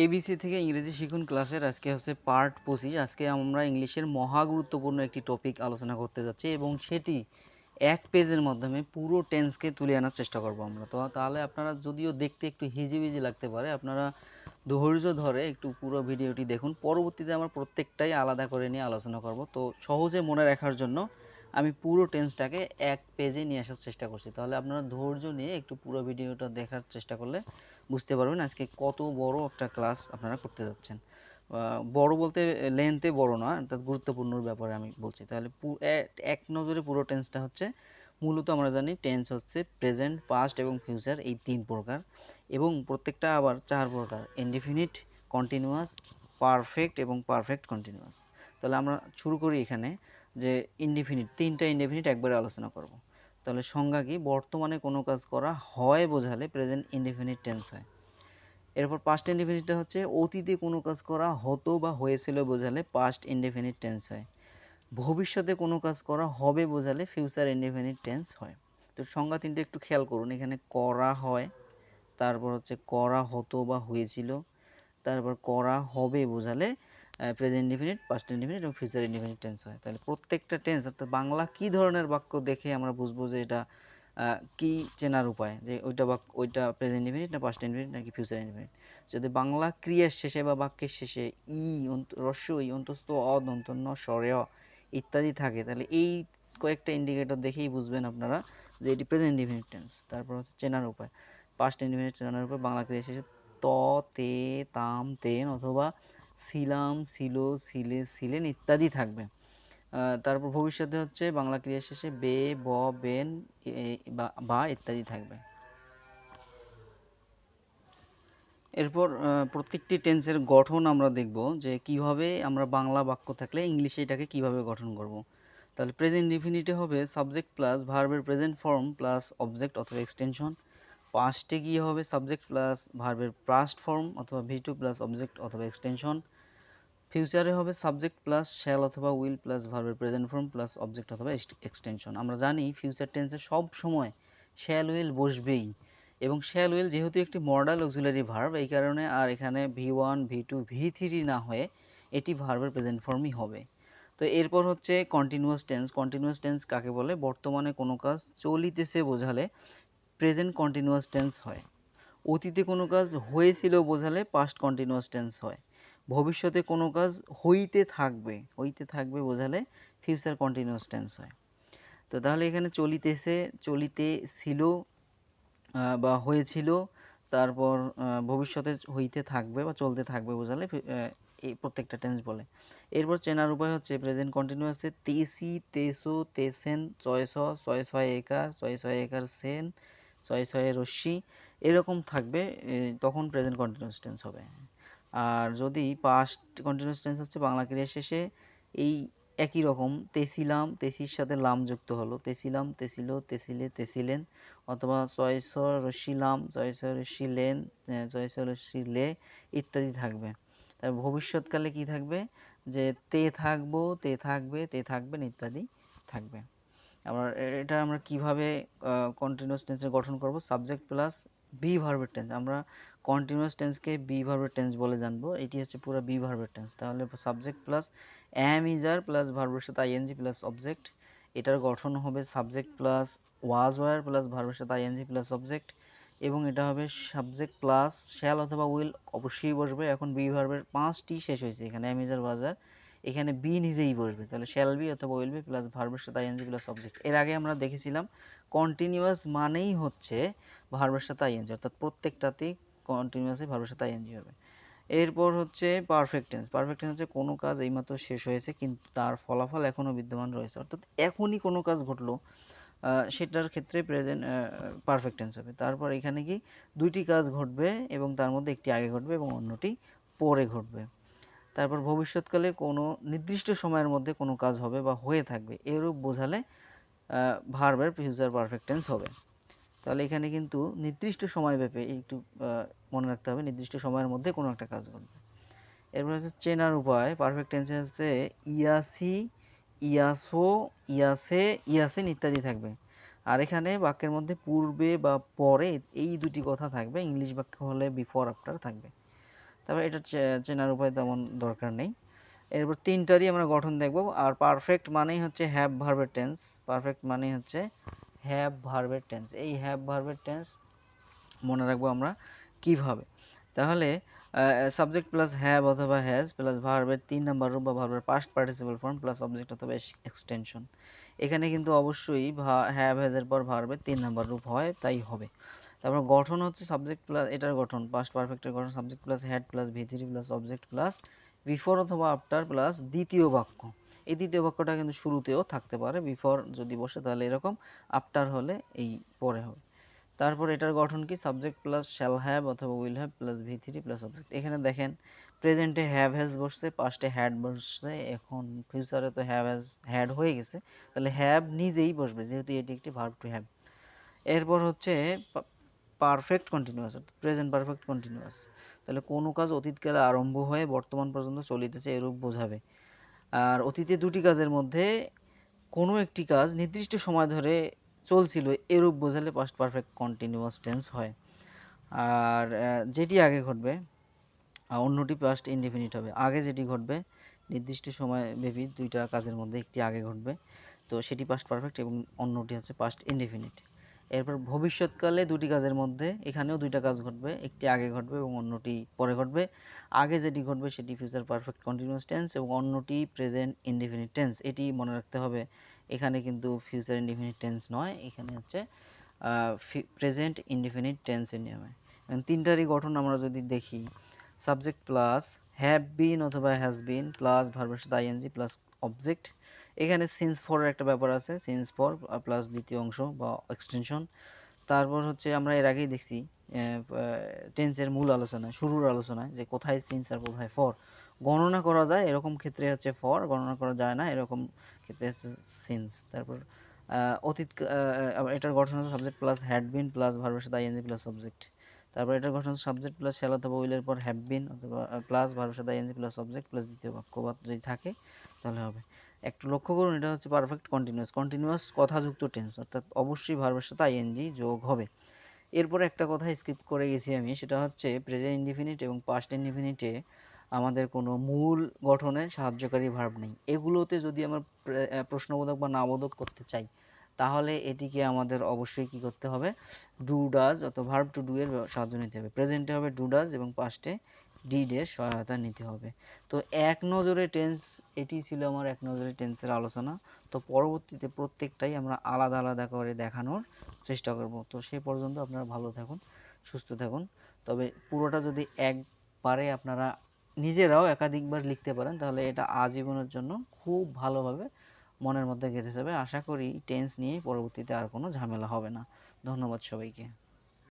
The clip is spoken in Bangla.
এবিসি থেকে ইংরেজি শিখুন ক্লাসের আজকে হচ্ছে পার্ট 25। আজকে আমরা ইংলিশের মহা গুরুত্বপূর্ণ একটি টপিক আলোচনা করতে যাচ্ছি এবং সেটি এক পেজের মাধ্যমে পুরো টেন্সকে তুলে আনার চেষ্টা করব আমরা। তো তাহলে আপনারা যদিও দেখতে একটু হিজিবিজি লাগতে পারে, আপনারা ধৈর্য ধরে একটু পুরো ভিডিওটি দেখুন। পরবর্তীতে আমরা প্রত্যেকটাই আলাদা করে নিয়ে আলোচনা করব। তো সহজে মনে রাখার জন্য আমি পুরো টেন্সটাকে এক পেজে নিয়ে আসার চেষ্টা করছি। তাহলে আপনারা ধৈর্য নিয়ে একটু পুরো ভিডিওটা দেখার চেষ্টা করলে বুঝতে পারবেন আজকে কত বড় একটা ক্লাস আপনারা করতে যাচ্ছেন। বড় বলতে লেন্থে বড় না, অর্থাৎ গুরুত্বপূর্ণ ব্যাপারে আমি বলছি। তাহলে এক নজরে পুরো টেন্সটা হচ্ছে, মূলত আমরা জানি টেন্স হচ্ছে প্রেজেন্ট, পাস্ট এবং ফিউচার, এই তিন প্রকার, এবং প্রত্যেকটা আবার চার প্রকার: ইনডিফিনিট, কন্টিনিউয়াস, পারফেক্ট এবং পারফেক্ট কন্টিনিউয়াস। তাহলে আমরা শুরু করি এখানে যে ইনডিফিনিট, তিনটা ইনডিফিনিট একবারে আলোচনা করব। তাহলে সংজ্ঞা কি? বর্তমানে কোনো কাজ করা হয় বোঝালে প্রেজেন্ট ইনডিফিনিট টেন্স হয়। এরপর পাস্ট ইনডিফিনিটটা হচ্ছে অতীতে কোনো কাজ করা হতো বা হয়েছিল বোঝালে পাস্ট ইনডিফিনিট টেন্স হয়। ভবিষ্যতে কোনো কাজ করা হবে বোঝালে ফিউচার ইনডিফিনিট টেন্স হয়। তো সংজ্ঞা তিনটে একটু খেয়াল করুন। এখানে করা হয়, তারপর হচ্ছে করা হতো বা হয়েছিল, তারপর করা হবে বোঝালে প্রেজেন্ট ইনডিফিনিট, পাস্ট ইনডিফিনিট এবং ফিউচার ইনডিফিনিট টেন্স হয়। তাহলে প্রত্যেকটা টেন্স, অর্থাৎ বাংলা কী ধরনের বাক্য দেখে আমরা বুঝবো যে এটা কি চেনার উপায়, যে ওইটা প্রেজেন্ট ইনডিফিনিট না পাস্ট ইনডিফিনিট নাকি ফিউচার ইনডিফিনিট। যদি বাংলা ক্রিয়ার শেষে বা বাক্যের শেষে ই, হ্রস্ব ই, অন্তস্থ অ, দন্তন্য স্বরেয় ইত্যাদি থাকে, তাহলে এই কয়েকটা ইন্ডিকেটর দেখেই বুঝবেন আপনারা যে এটি প্রেজেন্ট ইনডিফিনিট টেন্স। তারপর হচ্ছে চেনার উপায়, পাস্ট ইনডিফিনিট চেনার উপায় বাংলা ক্রিয়ার শেষে ত, তে, তাম, তেন অথবা ছিলাম, ছিল, ছিলে, ছিলেন ইত্যাদি থাকবে। তারপর ভবিষ্যতে হচ্ছে বাংলা ক্রিয়া শেষে বে, ব, বেন বা ইত্যাদি থাকবে। এরপর প্রত্যেকটি টেন্সের গঠন আমরা দেখব যে কিভাবে আমরা বাংলা বাক্য থাকলে ইংলিশে এটাকে কিভাবে গঠন করব। তাহলে প্রেজেন্ট ইনডিফিনিটে হবে সাবজেক্ট প্লাস ভার্বের প্রেজেন্ট ফর্ম প্লাস অবজেক্ট অথবা এক্সটেনশন। পাস্টে গিয়ে হবে সাবজেক্ট প্লাস ভার্বের পাস্ট ফর্ম অথবা ভি2 প্লাস অবজেক্ট অথবা এক্সটেনশন। ফিউচারে হবে সাবজেক্ট প্লাস শ্যাল অথবা উইল প্লাস ভার্বের প্রেজেন্ট ফর্ম প্লাস অবজেক্ট অথবা এক্সটেনশন। আমরা জানি ফিউচার টেন্সে সব সময় শ্যাল উইল বসবেই, এবং শ্যাল উইল যেহেতু একটি মডাল অক্সিলারি ভার্ব, এই কারণে আর এখানে ভি1, ভি2, ভি3 না হয়ে এটি ভার্বের প্রেজেন্ট ফর্মই হবে। তো এরপর হচ্ছে কন্টিনিউয়াস টেন্স। কন্টিনিউয়াস টেন্স কাকে বলে? বর্তমানে কোনো কাজ চলিতেছে বোঝালে প্রেজেন্ট কন্টিনিউয়াস টেন্স হয়। অতীতে কোনো কাজ হয়েছিল বোঝালে পাস্ট কন্টিনিউয়াস টেন্স হয়। ভবিষ্যতে কোনো কাজ হইতে থাকবে বোঝালে ফিউচার কন্টিনিউয়াস টেন্স হয়। তো তাহলে এখানে চলিতেছে, চলিতেছিল বা হয়েছিল, তারপর ভবিষ্যতে হইতে থাকবে বা চলতে থাকবে বোঝালে এই প্রত্যেকটা টেন্স বলে। এরপর চেনার উপায় হচ্ছে প্রেজেন্ট কন্টিনিউয়াসে তেসি, তেসো, তেসেন, চয়স, ছয় ছয় একার, ছয় ছয় একার সেন, ছয় ছয় রশ্মি এরকম থাকবে, তখন প্রেজেন্ট কন্টিনিউয়াস টেন্স হবে। আর যদি পাস্ট কন্টিনিউয়াস টেন্স হচ্ছে বাংলা ক্রিয়া শেষে এই একই রকম তেছিলাম, তেছির সাথে লাম যুক্ত হলো, তেছিলাম, তেছিল, তেছিলে, তেছিলেন, অথবা ছয়শ রশ্মিলাম, ছয়শ রশ্মিলেন, ছয়শ রশ্মিলে ইত্যাদি থাকবে। তার ভবিষ্যৎকালে কি থাকবে? যে তে থাকবো, তে থাকবে, তে থাকবেন ইত্যাদি থাকবে। আবার এটা আমরা কিভাবে কন্টিনিউয়াস টেন্সের গঠন করব? সাবজেক্ট প্লাস বি ভার্বের টেন্স। আমরা কন্টিনিউয়াস টেন্সকে বি ভার্বের টেন্স বলে জানবো। এটি হচ্ছে পুরো বি ভার্বের টেন্স। তাহলে subject plus am, is, are plus ভার্বের সাথে আইএনজি প্লাস অবজেক্ট। এটার গঠন হবে subject plus was, were plus ভার্বের সাথে আইএনজি প্লাস অবজেক্ট, এবং এটা হবে সাবজেক্ট প্লাস শ্যাল অথবা উইল অবশ্যই বসবে। এখন বি ভার্বের 5টি শেষ হয়েছে, এখানে অ্যাম, ইজ, আর, ওয়াজ, আর, এখানে বি নিজেই বসবে। তাহলে শ্যাল বি অথবা উইল বি প্লাস ভার্বের সাথে আইএনজি প্লাস অবজেক্ট। এর আগে আমরা দেখেছিলাম কন্টিনিউয়াস মানেই হচ্ছে ভার্বের সাথে আইএনজি, অর্থাৎ প্রত্যেকটাতেই কন্টিনিউয়াসে ভার্বের সাথে আইএনজি হবে। এরপর হচ্ছে পারফেক্ট টেন্স। পারফেক্ট টেন্স হচ্ছে কোনো কাজ এইমাত্র শেষ হয়েছে কিন্তু তার ফলাফল এখনও বিদ্যমান রয়েছে, অর্থাৎ এখনই কোনো কাজ ঘটলো, সেটার ক্ষেত্রে প্রেজেন্ট পারফেক্ট টেন্স হবে। তারপর এখানে কি দুইটি কাজ ঘটবে এবং তার মধ্যে একটি আগে ঘটবে এবং অন্যটি পরে ঘটবে। তারপর ভবিষ্যৎকালে কোনো নির্দিষ্ট সময়ের মধ্যে কোনো কাজ হবে বা হয়ে থাকবে, এরূপ বোঝালে ভার্বের ফিউচার পারফেক্ট টেন্স হবে। তাহলে এখানে কিন্তু নির্দিষ্ট সময়ব্যাপী একটু মনে রাখতে হবে, নির্দিষ্ট সময়ের মধ্যে কোনো একটা কাজ ঘটবে। এরপর হচ্ছে চেনার উপায়। পারফেক্ট টেন্সে হচ্ছে ইয়াসি, ইয়াসো, ইয়াসে, ইয়াসিন ইত্যাদি থাকবে। আর এখানে বাক্যের মধ্যে পূর্বে বা পরে এই দুটি কথা থাকবে। ইংলিশ বাক্য হলে বিফোর, আফটার থাকবে। তারপর এটা চেনার উপায় তেমন দরকার নেই। এরপর তিনটারই আমরা গঠন দেখব। আর পারফেক্ট মানেই হচ্ছে হ্যাভ ভার্বের টেন্স। পারফেক্ট মানেই হচ্ছে হ্যাভ ভার্বের টেন্স। এই হ্যাভ ভার্বের টেন্স মনে রাখবো আমরা কিভাবে? তাহলে সাবজেক্ট প্লাস হ্যাভ অথবা হ্যাজ প্লাস ভার্বের 3 নাম্বার রূপ বা ভার্বের past participle form plus object অথবা এক্সটেনশন। এখানে কিন্তু অবশ্যই হ্যাভ হ্যাজের পর ভার্বের 3 নাম্বার রূপ হয়, তাই হবে। তারপর গঠন হচ্ছে সাবজেক্ট প্লাস, এটার গঠন পাস্ট পারফেক্টের গঠন সাবজেক্ট প্লাস হ্যাড প্লাস ভি3 প্লাস অবজেক্ট প্লাস বিফোর অথবা আফটার প্লাস দ্বিতীয় বাক্য। এই দ্বিতীয় বাক্যটা কিন্তু শুরুতেও থাকতে পারে, বিফোর যদি বসে তাহলে এরকম, আফটার হলে এই পরে হবে। তারপর এটার গঠন কি সাবজেক্ট প্লাস শ্যাল হ্যাভ অথবা উইল হ্যাভ প্লাস ভি3 প্লাস অবজেক্ট। এখানে দেখেন প্রেজেন্টে হ্যাভ হ্যাজ বসছে, পাস্টে হ্যাড বসছে, এখন ফিউচারে তো হ্যাভ হ্যাজ হ্যাড হয়ে গেছে, তাহলে হ্যাভ নিজেই বসবে যেহেতু এটি একটি ভার্ব টু হ্যাভ। এরপর হচ্ছে perfect continuous, present perfect continuous, তাহলে কোনো কাজ অতীতকালে আরম্ভ হয়ে বর্তমান পর্যন্ত চলিতেছে এরূপ বোঝাবে। আর অতীতে দুটি কাজের মধ্যে কোনো একটি কাজ নির্দিষ্ট সময় ধরে চলছিল এরূপ বোঝালে পাস্ট পারফেক্ট কন্টিনিউয়াস টেন্স হয়। আর যেটি আগে ঘটবে অন্যটি পাস্ট ইনডেফিনিট হবে। আগে যেটি ঘটবে নির্দিষ্ট সময় ব্যাপী দুইটা কাজের মধ্যে একটি আগে ঘটবে, তো সেটি পাস্ট পারফেক্ট এবং অন্যটি হচ্ছে পাস্ট ইনডেফিনিট। এরপর ভবিষ্যৎকালে দুটি কাজের মধ্যে এখানেও দুইটা কাজ ঘটবে, একটি আগে ঘটবে এবং অন্যটি পরে ঘটবে। আগে যেটি ঘটবে সেটি ফিউচার পারফেক্ট কন্টিনিউয়াস টেন্স এবং অন্যটি প্রেজেন্ট ইনডেফিনিট টেন্স। এটি মনে রাখতে হবে, এখানে কিন্তু ফিউচার ইনডেফিনিট টেন্স নয়, এখানে হচ্ছে প্রেজেন্ট ইনডেফিনিট টেন্সের নিয়মে। তিনটারই গঠন আমরা যদি দেখি, সাবজেক্ট প্লাস হ্যাভ বিন অথবা হ্যাজ বিন প্লাস ভার্বের সাথে আইএনজি প্লাস অবজেক্ট। এখানে সিন্স ফরের একটা ব্যাপার আছে, সিন্স ফর প্লাস দ্বিতীয় অংশ বা এক্সটেনশন। তারপর হচ্ছে আমরা এর আগেই দেখছি টেন্সের মূল আলোচনায়, শুরুর আলোচনায়, যে কোথায় সিন্স আর কোথায় ফর। গণনা করা যায় এরকম ক্ষেত্রে হচ্ছে ফর, গণনা করা যায় না এরকম ক্ষেত্রে হচ্ছে সিন্স। তারপর অতীত এটার গঠন হচ্ছে subject plus had been plus ভার্বের সাথে আইএনজি প্লাস অবজেক্ট। তারপর এটার গঠন হচ্ছে সাবজেক্ট প্লাস শ্যাল অথবা উইলের পর হ্যাভ বিন অথবা প্লাস ভার্বের সাথে আইএনজি প্লাস অবজেক্ট প্লাস দ্বিতীয় বাক্য বা যদি থাকে তাহলে হবে। একটু লক্ষ্য করুন, এটা হচ্ছে পারফেক্ট কন্টিনিউয়াস, কন্টিনিউয়াস কথাযুক্ত টেন্স, অর্থাৎ অবশ্যই ভার্বের সাথে আইএনজি যোগ হবে। এরপরে একটা কথা স্কিপ করে গেছি আমি, সেটা হচ্ছে প্রেজেন্ট ইনডিফিনিট এবং পাস্ট ইনডিফিনিটে আমাদের কোনো মূল গঠনে সাহায্যকারী ভার্ব নেই। এগুলোতে যদি আমরা প্রশ্নবোধক বা নাবোধক করতে চাই তাহলে এটিকে আমাদের অবশ্যই কি করতে হবে, ডু ডাজ অথবা ভার্ব টু ডু এর সাহায্য নিতে হবে। প্রেজেন্টে হবে ডু ডাজ এবং পাস্টে ডিড এর সহায়তা নিতে হবে। তো এক নজরে টেন্স, এটি ছিল আমার এক নজরে টেন্সের আলোচনা। তো পরবর্তীতে প্রত্যেকটাই আমরা আলাদা আলাদা করে দেখানোর চেষ্টা করব। তো সেই পর্যন্ত আপনারা ভালো থাকুন, সুস্থ থাকুন। তবে পুরোটা যদি একবারে আপনারা নিজেরাও একাধিকবার লিখতে পারেন তাহলে এটা আজীবনের জন্য খুব ভালোভাবে মনের মধ্যে গেঁথে যাবে। আশা করি টেন্স নিয়ে পরবর্তীতে আর কোনো ঝামেলা হবে না। ধন্যবাদ সবাইকে।